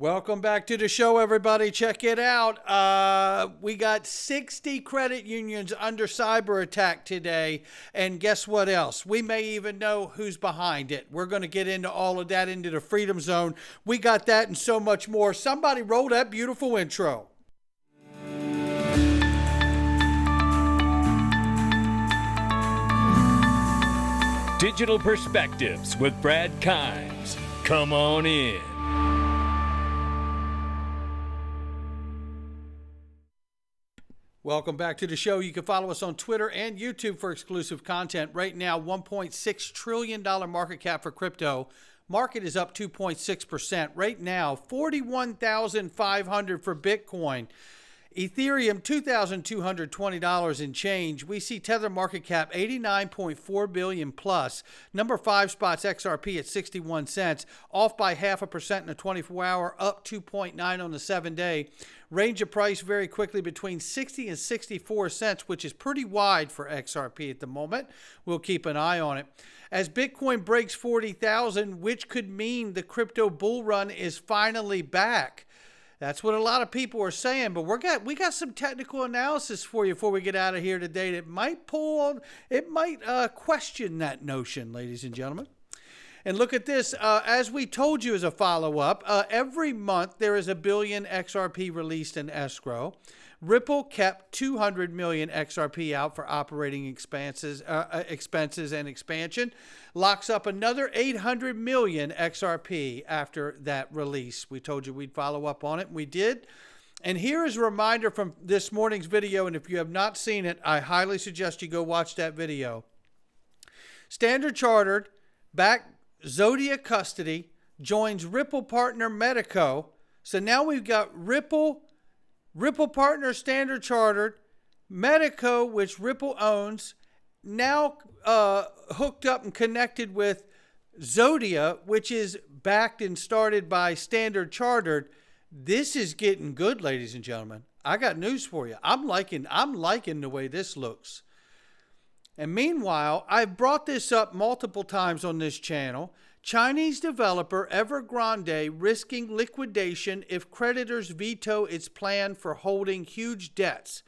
Welcome back to the show, everybody. Check it out. We got 60 credit unions under cyber attack today. And guess what else? We may even know who's behind it. We're going to get into all of that into the Freedom Zone. We got that and so much more. Somebody roll that beautiful intro. Digital Perspectives with Brad Kimes. Come on in. Welcome back to the show. You can follow us on Twitter and YouTube for exclusive content. Right now, $1.6 trillion market cap for crypto. Market is up 2.6%. Right now, $41,500 for Bitcoin. Ethereum, $2,220 in change. We see Tether market cap $89.4 billion plus. Number 5 spots XRP at 61 cents, off by 0.5% in the 24-hour, up 2.9 on the 7-day. Range of price very quickly between 60 and 64 cents, which is pretty wide for XRP at the moment. We'll keep an eye on it. As Bitcoin breaks 40,000, which could mean the crypto bull run is finally back. That's what a lot of people are saying, but we got some technical analysis for you before we get out of here today that might question that notion, ladies and gentlemen. And look at this. As we told you as a follow-up, every month there is 1 billion XRP released in escrow. Ripple kept 200 million XRP out for operating expenses and expansion. Locks up another 800 million XRP after that release. We told you we'd follow up on it, and we did. And here is a reminder from this morning's video, and if you have not seen it, I highly suggest you go watch that video. Standard Chartered, back Zodiac Custody, joins Ripple partner Medico. So now we've got Ripple partner Standard Chartered, Medico, which Ripple owns, now hooked up and connected with Zodiac, which is backed and started by Standard Chartered. This is getting good, ladies and gentlemen. I got news for you. I'm liking the way this looks. And meanwhile, I've brought this up multiple times on this channel. Chinese developer Evergrande risking liquidation if creditors veto its plan for holding huge debts.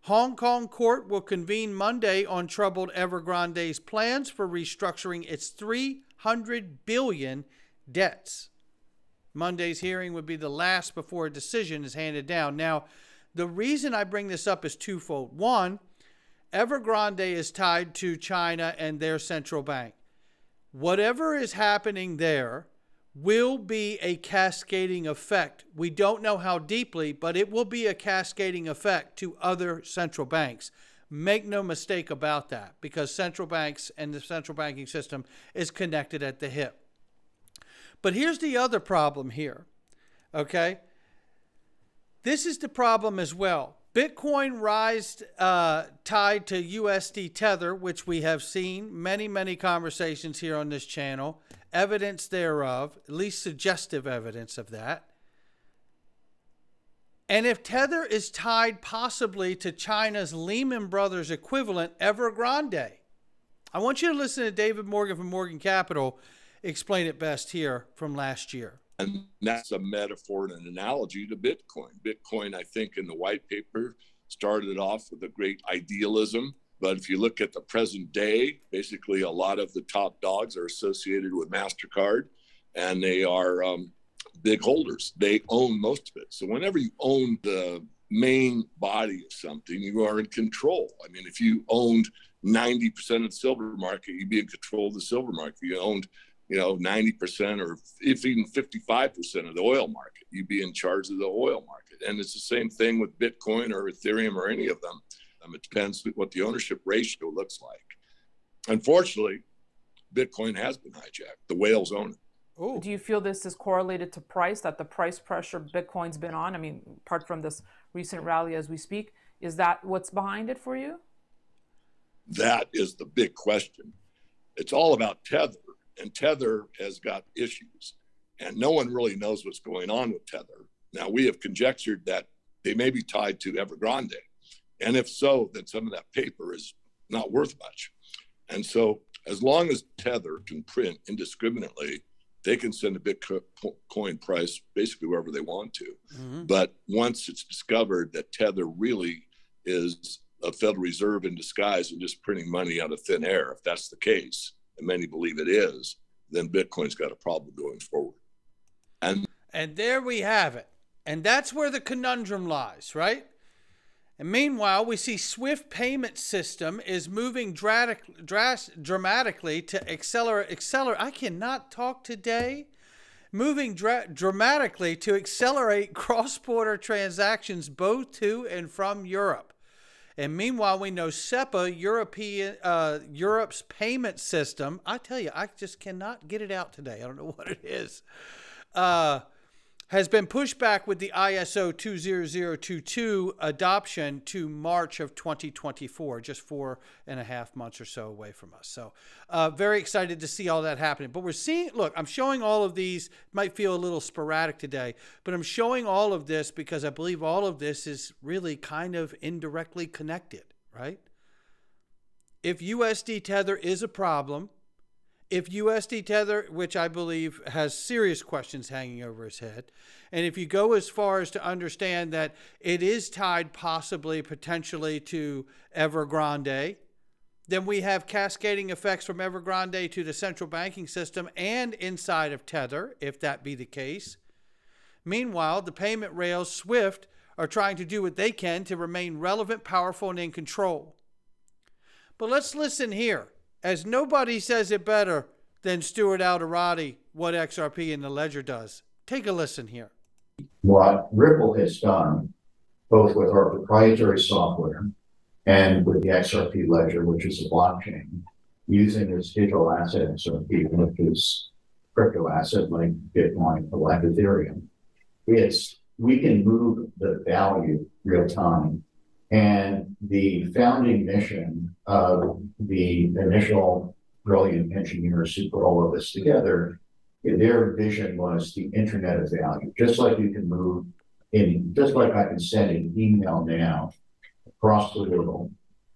Hong Kong court will convene Monday on troubled Evergrande's plans for restructuring its $300 billion debts. Monday's hearing would be the last before a decision is handed down. Now, the reason I bring this up is twofold. One, Evergrande is tied to China and their central bank. Whatever is happening there will be a cascading effect. We don't know how deeply, but it will be a cascading effect to other central banks. Make no mistake about that, because central banks and the central banking system is connected at the hip. But here's the other problem here, okay? This is the problem as well. Bitcoin rise tied to USD Tether, which we have seen many conversations here on this channel, evidence thereof, at least suggestive evidence of that. And if Tether is tied possibly to China's Lehman Brothers equivalent, Evergrande, I want you to listen to David Morgan from Morgan Capital explain it best here from last year. And that's a metaphor and an analogy to Bitcoin. Bitcoin, I think, in the white paper, started off with a great idealism. But if you look at the present day, basically a lot of the top dogs are associated with MasterCard, and they are big holders. They own most of it. So whenever you own the main body of something, you are in control. I mean, if you owned 90% of the silver market, you'd be in control of the silver market. If you owned 90% or if even 55% of the oil market, you'd be in charge of the oil market. And it's the same thing with Bitcoin or Ethereum or any of them. It depends what the ownership ratio looks like. Unfortunately, Bitcoin has been hijacked. The whales own it. Ooh. Do you feel this is correlated to price, that the price pressure Bitcoin's been on? I mean, apart from this recent rally as we speak, is that what's behind it for you? That is the big question. It's all about Tether. And Tether has got issues, and no one really knows what's going on with Tether. Now, we have conjectured that they may be tied to Evergrande. And if so, then some of that paper is not worth much. And so as long as Tether can print indiscriminately they can send a Bitcoin price basically wherever they want to. But once it's discovered that Tether really is a Federal Reserve in disguise and just printing money out of thin air, if that's the case, and many believe it is, then Bitcoin's got a problem going forward. And there we have it. And that's where the conundrum lies, right? And meanwhile, we see SWIFT payment system is moving dramatically to accelerate. I cannot talk today. Moving dramatically to accelerate cross-border transactions both to and from Europe. And meanwhile, we know SEPA, Europe's payment system, I tell you, I just cannot get it out today. I don't know what it is. Has been pushed back with the ISO 20022 adoption to March of 2024, just 4.5 months or so away from us. So very excited to see all that happening. But we're seeing, look, I'm showing all of these, might feel a little sporadic today, but I'm showing all of this because I believe all of this is really kind of indirectly connected, right? If USD Tether is a problem, if USD Tether, which I believe has serious questions hanging over his head, and if you go as far as to understand that it is tied possibly, potentially to Evergrande, then we have cascading effects from Evergrande to the central banking system and inside of Tether, if that be the case. Meanwhile, the payment rails, SWIFT, are trying to do what they can to remain relevant, powerful, and in control. But let's listen here, as nobody says it better than Stuart Alderoty, what XRP and the ledger does. Take a listen here. What Ripple has done, both with our proprietary software and with the XRP ledger, which is a blockchain, using this digital asset XRP, which is crypto asset like Bitcoin or like Ethereum, is we can move the value real time. And the founding mission of the initial brilliant engineers who put all of this together, their vision was the internet of value. Just like you can move in, just like I can send an email now across the world,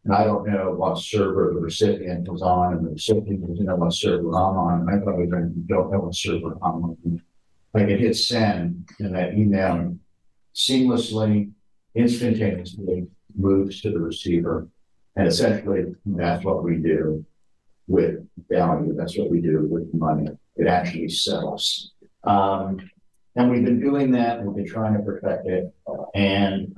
and I don't know what server the recipient was on, and the recipient doesn't know what server I'm on, and I probably don't know what server I'm on. I can hit send, and that email seamlessly, instantaneously moves to the receiver. And essentially, that's what we do with value. That's what we do with money. It actually settles. And we've been doing that. We've been trying to protect it. And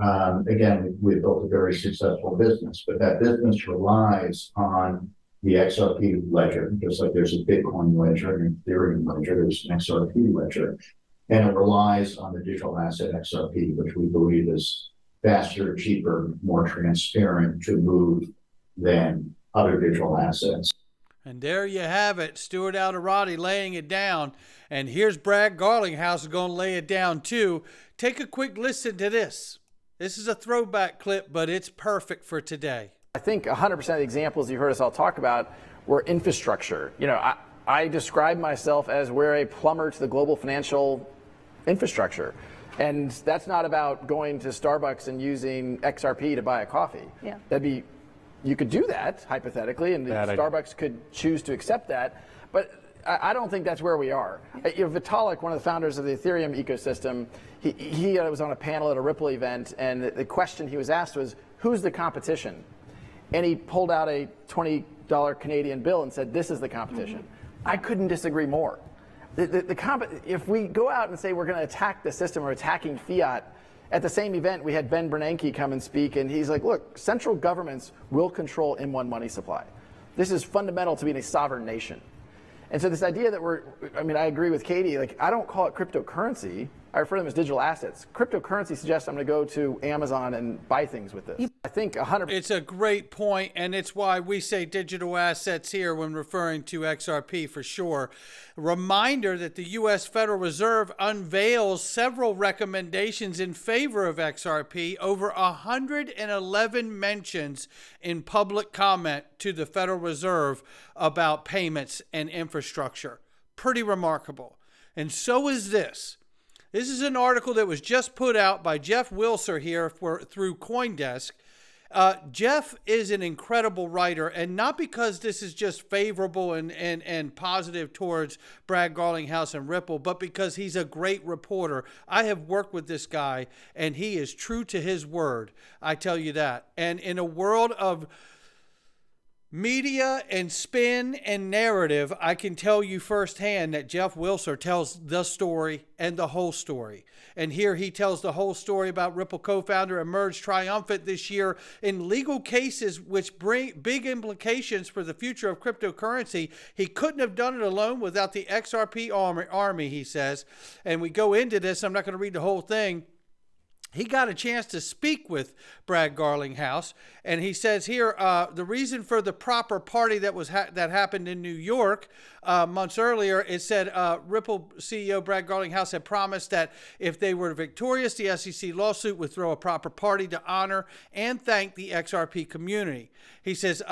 again, we've built a very successful business. But that business relies on the XRP ledger, just like there's a Bitcoin ledger and an Ethereum ledger, there's an XRP ledger. And it relies on the digital asset XRP, which we believe is faster, cheaper, more transparent to move than other digital assets. And there you have it, Stuart Alderoty laying it down. And here's Brad Garlinghouse going to lay it down too. Take a quick listen to this. This is a throwback clip, but it's perfect for today. I think 100% of the examples you heard us all talk about were infrastructure. You know, I describe myself as we're a plumber to the global financial infrastructure. And that's not about going to Starbucks and using XRP to buy a coffee. Yeah. You could do that, hypothetically, and Starbucks could choose to accept that. But I don't think that's where we are. You know, Vitalik, one of the founders of the Ethereum ecosystem, he was on a panel at a Ripple event, and the question he was asked was, who's the competition? And he pulled out a $20 Canadian bill and said, this is the competition. Mm-hmm. I couldn't disagree more. If we go out and say we're going to attack the system or attacking fiat, at the same event we had Ben Bernanke come and speak, and he's like, look, central governments will control M1 money supply. This is fundamental to being a sovereign nation. And so this idea that I agree with Katie, like, I don't call it cryptocurrency. I refer to them as digital assets. Cryptocurrency suggests I'm going to go to Amazon and buy things with this. I think 100%. It's a great point, and it's why we say digital assets here when referring to XRP for sure. Reminder that the U.S. Federal Reserve unveils several recommendations in favor of XRP, over 111 mentions in public comment to the Federal Reserve about payments and infrastructure. Pretty remarkable. And so is this. This is an article that was just put out by Jeff Wilser here through CoinDesk. Jeff is an incredible writer, and not because this is just favorable and positive towards Brad Garlinghouse and Ripple, but because he's a great reporter. I have worked with this guy, and he is true to his word. I tell you that. And in a world of media and spin and narrative, I can tell you firsthand that Jeff Wilser tells the story and the whole story. And here he tells the whole story about Ripple co-founder emerged triumphant this year in legal cases which bring big implications for the future of cryptocurrency. He couldn't have done it alone without the XRP army, he says. And we go into this. I'm not going to read the whole thing. He got a chance to speak with Brad Garlinghouse, and he says here the reason for the proper party that happened in New York months earlier. It said Ripple CEO Brad Garlinghouse had promised that if they were victorious, the SEC lawsuit would throw a proper party to honor and thank the XRP community. He says.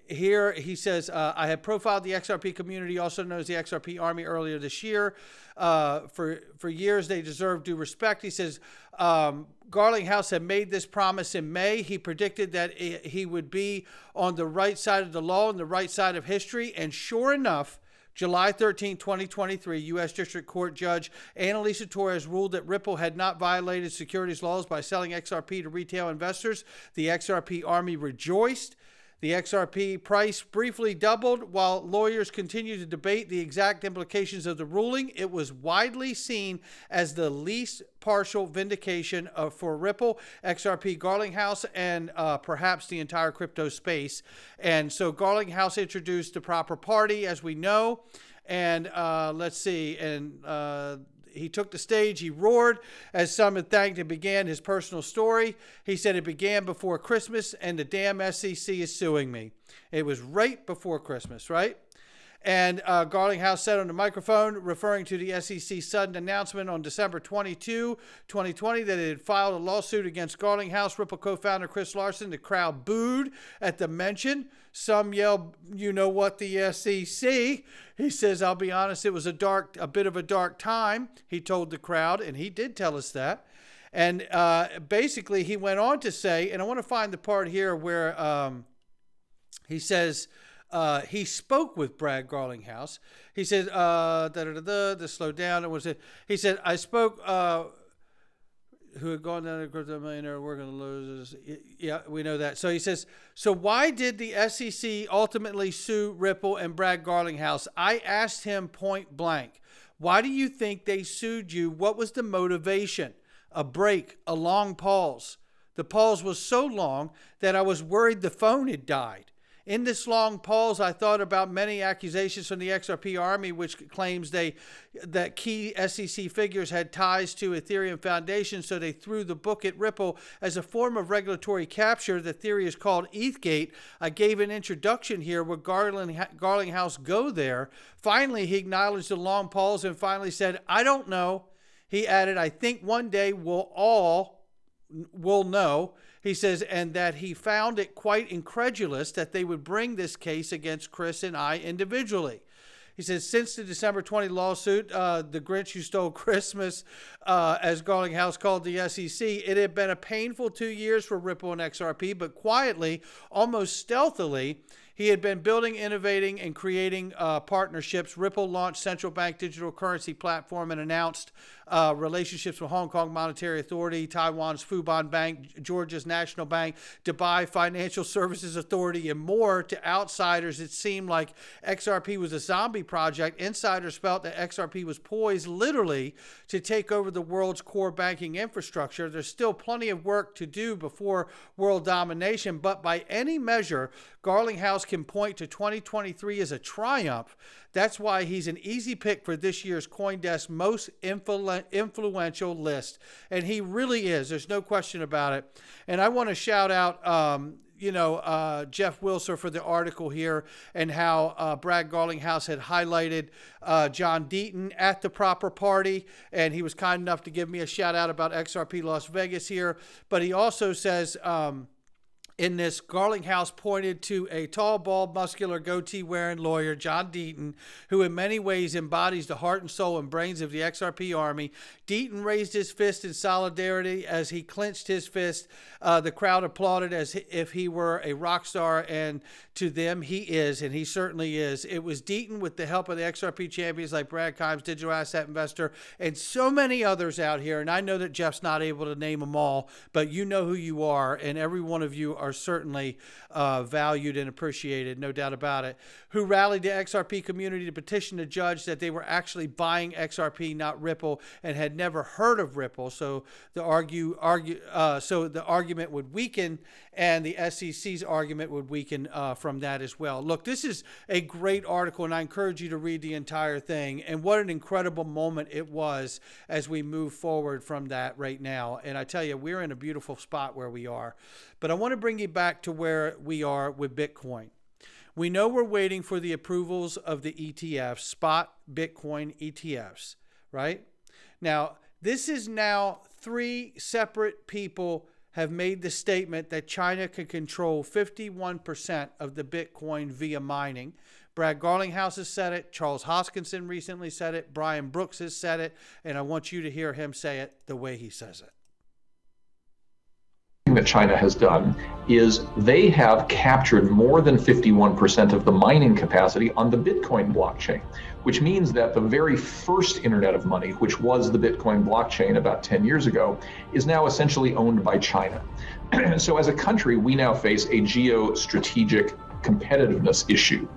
Here he says, I have profiled the XRP community, also known as the XRP Army, earlier this year. For years, they deserve due respect. He says, Garlinghouse had made this promise in May. He predicted that he would be on the right side of the law and the right side of history. And sure enough, July 13, 2023, U.S. District Court Judge Annalisa Torres ruled that Ripple had not violated securities laws by selling XRP to retail investors. The XRP Army rejoiced. The XRP price briefly doubled while lawyers continued to debate the exact implications of the ruling. It was widely seen as the least partial vindication for Ripple, XRP, Garlinghouse, and perhaps the entire crypto space. And so Garlinghouse introduced the proper party, as we know. And let's see. And he took the stage, he roared as some had thanked and began his personal story. He said it began before Christmas and the damn SEC is suing me. It was right before Christmas, right? And Garlinghouse said on the microphone, referring to the SEC's sudden announcement on December 22, 2020, that it had filed a lawsuit against Garlinghouse, Ripple co-founder Chris Larsen. The crowd booed at the mention. Some yelled, you know what, the SEC. He says, I'll be honest, it was a bit of a dark time, he told the crowd, and he did tell us that. And basically, he went on to say, and I want to find the part here where he says, he spoke with Brad Garlinghouse. He said, this slowed down. He said, I spoke, who had gone down to crypto millionaire, we're going to lose this. Yeah, we know that. So he says, so why did the SEC ultimately sue Ripple and Brad Garlinghouse? I asked him point blank, why do you think they sued you? What was the motivation? A break, a long pause. The pause was so long that I was worried the phone had died. In this long pause, I thought about many accusations from the XRP Army, which claims that key SEC figures had ties to Ethereum Foundation, so they threw the book at Ripple as a form of regulatory capture. The theory is called ETHgate. I gave an introduction here where Garlinghouse go there. Finally, he acknowledged the long pause and finally said, I don't know. He added, I think one day we'll know. He says, and that he found it quite incredulous that they would bring this case against Chris and I individually. He says, since the December 20 lawsuit, the Grinch who stole Christmas, as Garlinghouse called the SEC, it had been a painful 2 years for Ripple and XRP, but quietly, almost stealthily, he had been building, innovating, and creating partnerships. Ripple launched central bank digital currency platform and announced relationships with Hong Kong Monetary Authority, Taiwan's Fubon Bank, Georgia's National Bank, Dubai Financial Services Authority, and more. To outsiders, it seemed like XRP was a zombie project. Insiders felt that XRP was poised literally to take over the world's core banking infrastructure. There's still plenty of work to do before world domination, but by any measure, Garlinghouse can point to 2023 as a triumph. That's why he's an easy pick for this year's CoinDesk most influential list. And he really is. There's no question about it. And I want to shout out, Jeff Wilser for the article here and how Brad Garlinghouse had highlighted John Deaton at the proper party. And he was kind enough to give me a shout out about XRP Las Vegas here. But he also says, in this, Garlinghouse pointed to a tall, bald, muscular, goatee-wearing lawyer, John Deaton, who in many ways embodies the heart and soul and brains of the XRP army. Deaton raised his fist in solidarity as he clenched his fist. The crowd applauded as if he were a rock star, and to them, he is, and he certainly is. It was Deaton, with the help of the XRP champions like Brad Kimes, Digital Asset Investor, and so many others out here, and I know that Jeff's not able to name them all, but you know who you are, and every one of you are certainly valued and appreciated, no doubt about it, who rallied the XRP community to petition the judge that they were actually buying XRP, not Ripple, and had never heard of Ripple. So the argument would weaken, and the SEC's argument would weaken from that as well. Look, this is a great article, and I encourage you to read the entire thing. And what an incredible moment it was as we move forward from that right now. And I tell you, we're in a beautiful spot where we are. But I want to bring you back to where we are with Bitcoin. We know we're waiting for the approvals of the ETFs, spot Bitcoin ETFs, right? Now, this is now 3 separate people have made the statement that China can control 51% of the Bitcoin via mining. Brad Garlinghouse has said it. Charles Hoskinson recently said it. Brian Brooks has said it. And I want you to hear him say it the way he says it. That China has done is they have captured more than 51% of the mining capacity on the Bitcoin blockchain, which means that the very first internet of money, which was the Bitcoin blockchain about 10 years ago, is now essentially owned by China. So as a country, we now face a geostrategic competitiveness issue,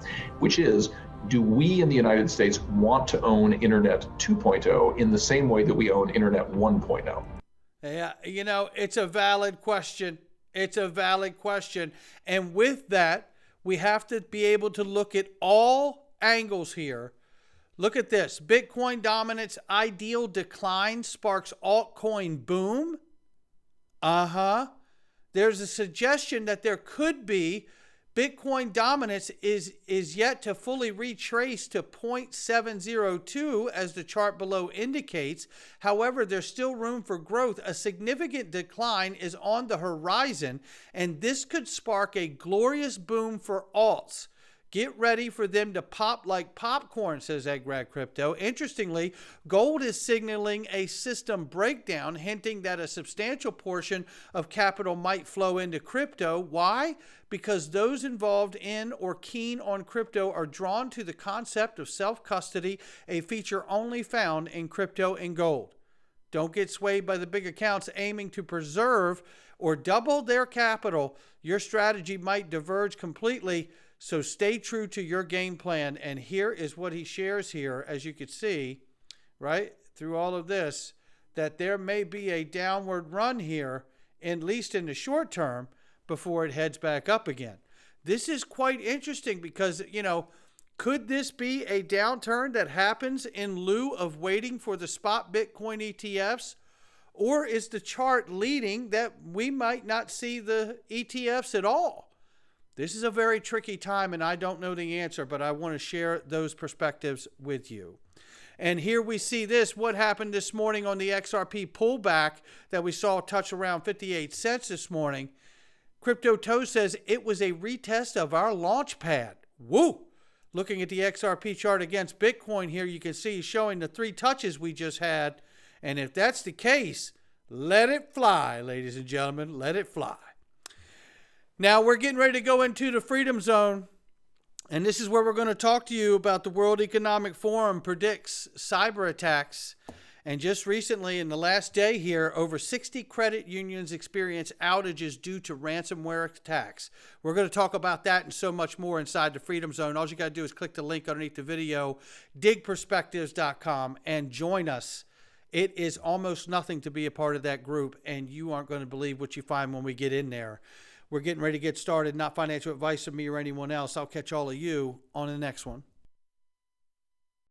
which is, do we in the United States want to own Internet 2.0 in the same way that we own Internet 1.0? Yeah, you know, it's a valid question. It's a valid question. And with that, we have to be able to look at all angles here. Look at this. Bitcoin dominance ideal decline sparks altcoin boom. There's a suggestion that there could be Bitcoin dominance is yet to fully retrace to 0.702 as the chart below indicates. However, there's still room for growth. A significant decline is on the horizon, and this could spark a glorious boom for alts. Get ready for them to pop like popcorn, says Eggrad Crypto. Interestingly, gold is signaling a system breakdown, hinting that a substantial portion of capital might flow into crypto. Why? Because those involved in or keen on crypto are drawn to the concept of self-custody, a feature only found in crypto and gold. Don't get swayed by the big accounts aiming to preserve or double their capital. Your strategy might diverge completely. So stay true to your game plan. And here is what he shares here, as you can see, right, through all of this, that there may be a downward run here, at least in the short term, before it heads back up again. This is quite interesting because, you know, could this be a downturn that happens in lieu of waiting for the spot Bitcoin ETFs? Or is the chart leading that we might not see the ETFs at all? This is a very tricky time, and I don't know the answer, but I want to share those perspectives with you. And here we see this. What happened this morning on the XRP pullback that we saw touch around 58 cents this morning? Crypto Toe says it was a retest of our launch pad. Woo! Looking at the XRP chart against Bitcoin here, you can see showing the 3 touches we just had. And if that's the case, let it fly, ladies and gentlemen. Let it fly. Now we're getting ready to go into the Freedom Zone, and this is where we're going to talk to you about the World Economic Forum predicts cyber attacks. And just recently, in the last day here, over 60 credit unions experienced outages due to ransomware attacks. We're going to talk about that and so much more inside the Freedom Zone. All you got to do is click the link underneath the video, digperspectives.com, and join us. It is almost nothing to be a part of that group, and you aren't going to believe what you find when we get in there. We're getting ready to get started. Not financial advice from me or anyone else. I'll catch all of you on the next one.